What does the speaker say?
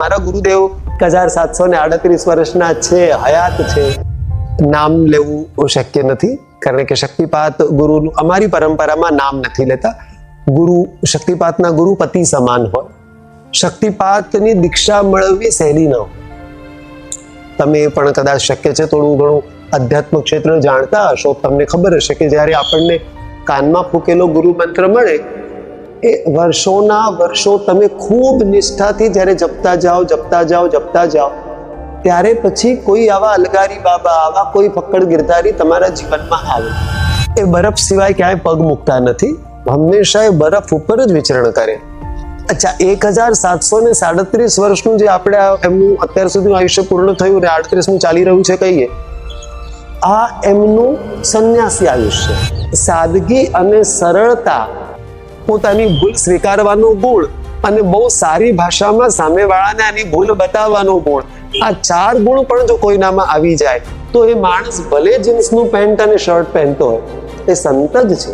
મારા ગુરુદેવ 1738 વર્ષના છે, હયાત છે. નામ લેવું શક્ય નથી, કારણ કે શક્તિપાત ગુરુનું અમારી પરંપરામાં નામ નથી લેતા. ગુરુ શક્તિપાતના ગુરુ પતિ સમાન હોય. શક્તિપાતની દીક્ષા મળવી સહેલી ન હોય. તમે પણ કદાચ શક્ય છે થોડું ઘણું અધ્યાત્મ ક્ષેત્ર જાણતા હશો, તમને ખબર હશે કે જ્યારે આપણને કાનમાં ફૂકેલો ગુરુ મંત્ર મળે એ વર્ષોના વર્ષો તમે ખૂબ નિષ્ઠાથી જ્યારે જપતા જાઓ ત્યારે પછી કોઈ આવા અલગારી બાબા, આવા કોઈ ફક્કડ ગિરધારી તમારા જીવનમાં આવે. એ બરફ સિવાય ક્યાંય પગ મૂકતા નથી, હંમેશા એ બરફ ઉપર જ વિચરણ કરે. અચ્છા, 1737 વર્ષનું જે આપણે એમનું અત્યાર સુધી આયુષ્ય પૂર્ણ થયું ને 38મું ચાલી રહ્યું છે કહીએ, આ એમનું સંન્યાસી આયુષ્ય. સાદગી અને સરળતા, પોતાની ભૂલ સ્વીકારવાનો ગુણ અને બહુ સારી ભાષામાં સામેવાળાને આની ભૂલ બતાવવાનો ગુણ, આ 4 ગુણ પણ જો કોઈનામાં આવી જાય તો એ માણસ ભલે જીન્સનું પેન્ટ અને શર્ટ પહેરતો હોય, એ સંત જ છે.